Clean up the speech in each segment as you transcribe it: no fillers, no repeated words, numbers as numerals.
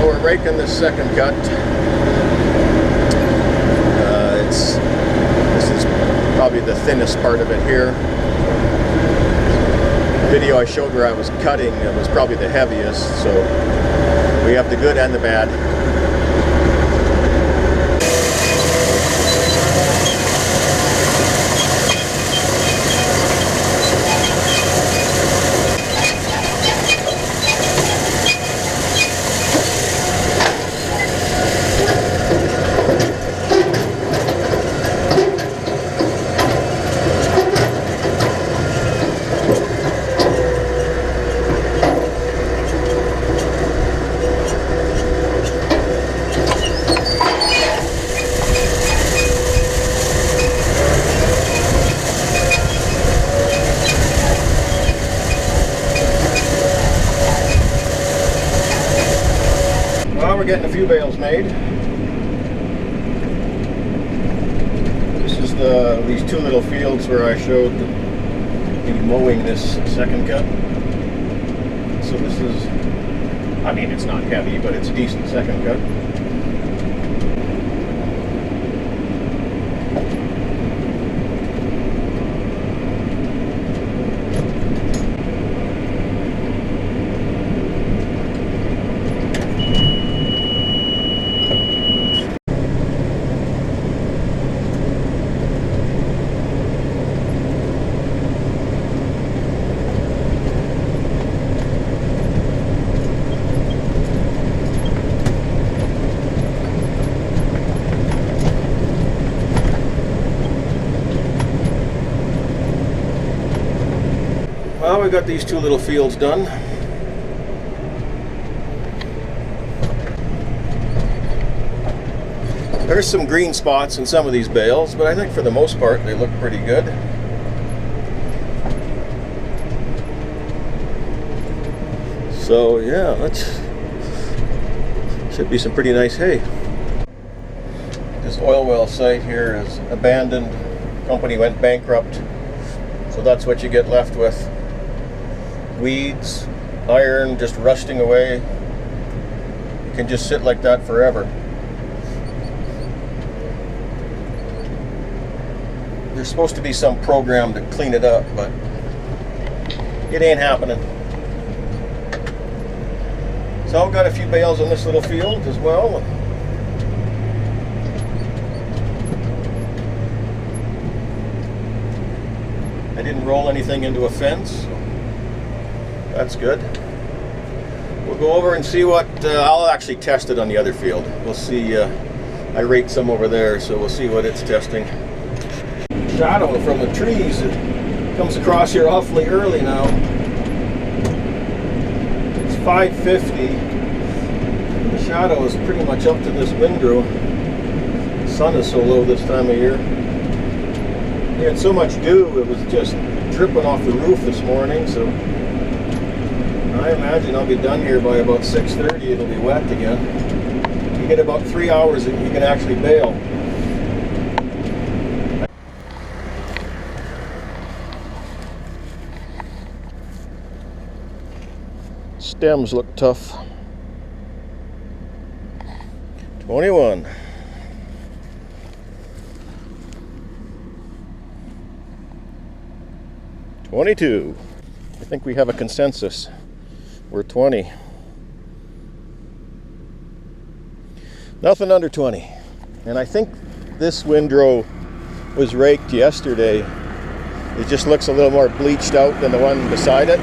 we're raking this second cut. This is probably the thinnest part of it here. The video I showed where I was cutting, it was probably the heaviest, so we have the good and the bad. We're getting a few bales made. This is these two little fields where I showed me mowing this second cut. So this is, I mean, it's not heavy, but it's a decent second cut. Well, we got these two little fields done. There's some green spots in some of these bales, but I think for the most part they look pretty good. So yeah, should be some pretty nice hay. This oil well site here is abandoned. Company went bankrupt, so that's what you get left with. Weeds, iron just rusting away. It can just sit like that forever. There's supposed to be some program to clean it up, but it ain't happening. So I've got a few bales on this little field as well. I didn't roll anything into a fence, so that's good. We'll go over and see what, I'll actually test it on the other field. We'll see, I raked some over there, so we'll see what it's testing. Shadow from the trees, it comes across here awfully early now. It's 5:50. The shadow is pretty much up to this windrow. The sun is so low this time of year. We had so much dew, it was just dripping off the roof this morning, so I imagine I'll be done here by about 6:30. It'll be wet again. You get about 3 hours and you can actually bale. Stems look tough. 21. $22. I think we have a consensus. We're 20. Nothing under 20. And I think this windrow was raked yesterday. It just looks a little more bleached out than the one beside it.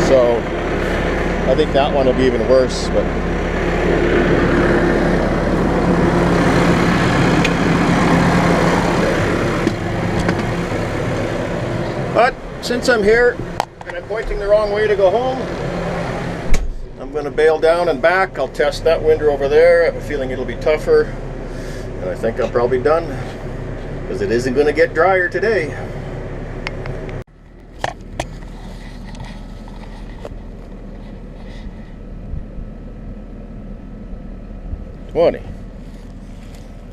So I think that one will be even worse. But since I'm here and I'm pointing the wrong way to go home, I'm going to bail down and back. I'll test that windrow over there. I have a feeling it'll be tougher. And I think I'm probably done, because it isn't going to get drier today.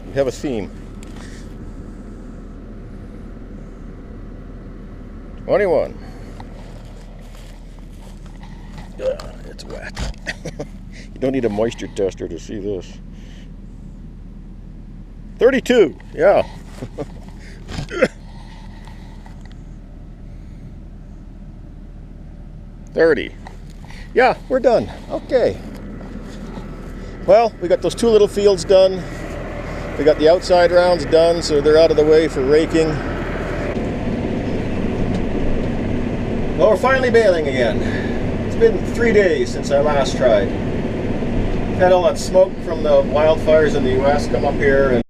We have a theme. 21. It's wet. You Don't need a moisture tester to see this. 32, yeah. 30. Yeah, we're done. Okay. Well, we got those 2 little fields done. We got the outside rounds done, so they're out of the way for raking. Well, we're finally baling again. It's been 3 days since I last tried. Had all that smoke from the wildfires in the US come up here, and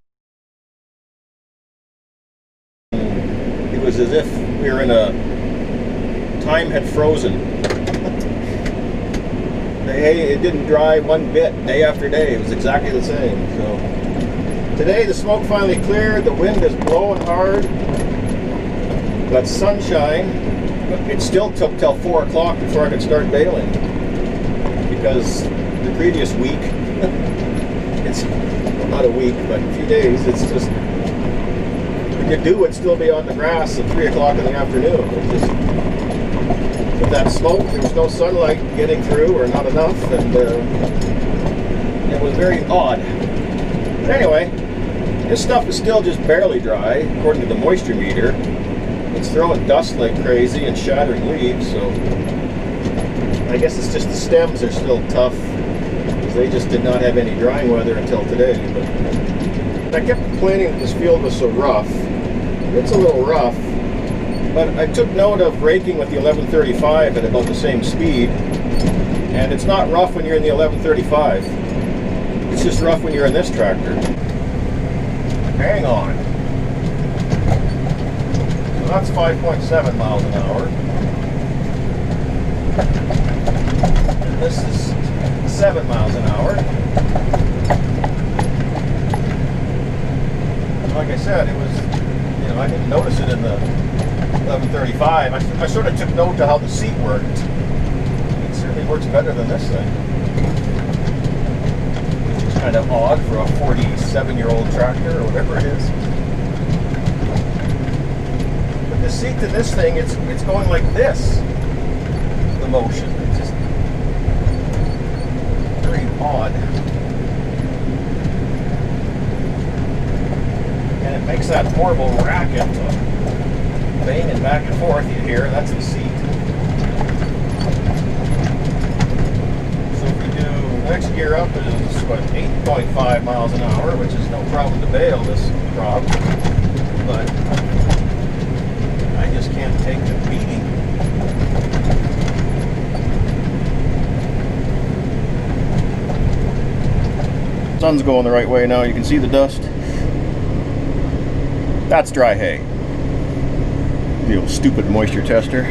it was as if we were in a time had frozen. It didn't dry one bit day after day. It was exactly the same. So today the smoke finally cleared. The wind is blowing hard. Got sunshine. It still took till 4 o'clock before I could start baling, because the previous week, it's well, not a week, but a few days, it's just, the dew would still be on the grass at 3 o'clock in the afternoon. It just, with that smoke, there was no sunlight getting through, or not enough, and it was very odd. But anyway, this stuff is still just barely dry, according to the moisture meter. It's throwing dust like crazy and shattering leaves, so I guess it's just the stems are still tough, because they just did not have any drying weather until today. But I kept complaining that this field was so rough. It's a little rough, but I took note of raking with the 1135 at about the same speed, and it's not rough when you're in the 1135. It's just rough when you're in this tractor. Hang on. So that's 5.7 miles an hour. And this is 7 miles an hour. Like I said, it was, I didn't notice it in the 1135. I sort of took note to how the seat worked. It certainly works better than this thing. It's kind of odd for a 47-year-old tractor or whatever it is. But the seat to this thing, it's going like this. The motion. It's just very odd. And it makes that horrible racket, banging back and forth you hear. That's the seat. So if we do next gear up is what, 8.5 miles an hour, which is no problem to bale this crop, but I just can't take the beating. Sun's going the right way now. You can see the dust. That's dry hay. The old stupid moisture tester.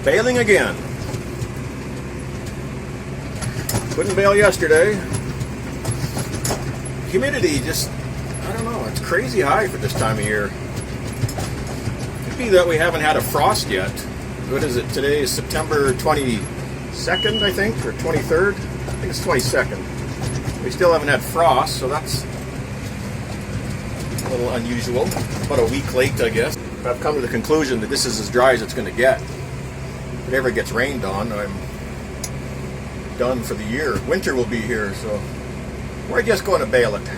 Baling again. Couldn't bale yesterday. Humidity just, I don't know, it's crazy high for this time of year. Could be that we haven't had a frost yet. What is it? Today is September 23rd. 22nd, I think, or 23rd. I think it's 22nd. We still haven't had frost, so that's a little unusual. About a week late, I guess. I've come to the conclusion that this is as dry as it's going to get. If it ever gets rained on, I'm done for the year. Winter will be here, so we're just going to bale it.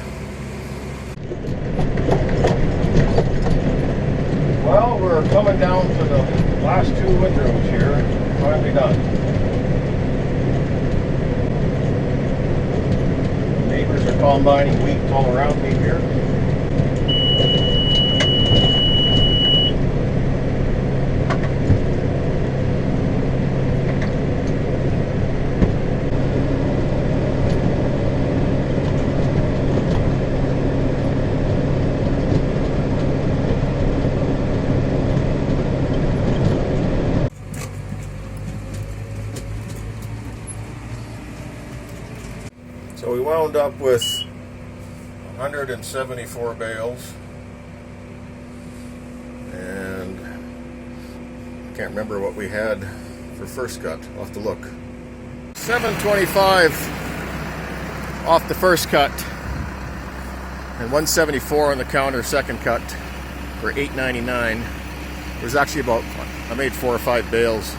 Well, we're coming down to the last two windrows here. Finally done. Neighbors are combining wheat all around me here. So we wound up with 174 bales, and can't remember what we had for first cut. I'll have to look. 725 off the first cut, and 174 on the counter second cut for $8.99. It was actually about, I made 4 or 5 bales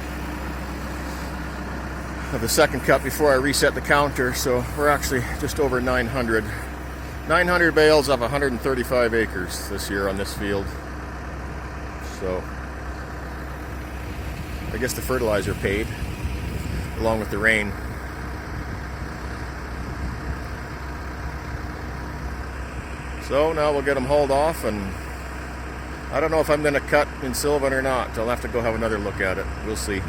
of the second cut before I reset the counter, so we're actually just over 900 bales of 135 acres this year on this field. So I guess the fertilizer paid along with the rain. So now we'll get them hauled off, and I don't know if I'm going to cut in Sylvan or not. I'll have to go have another look at it. We'll see.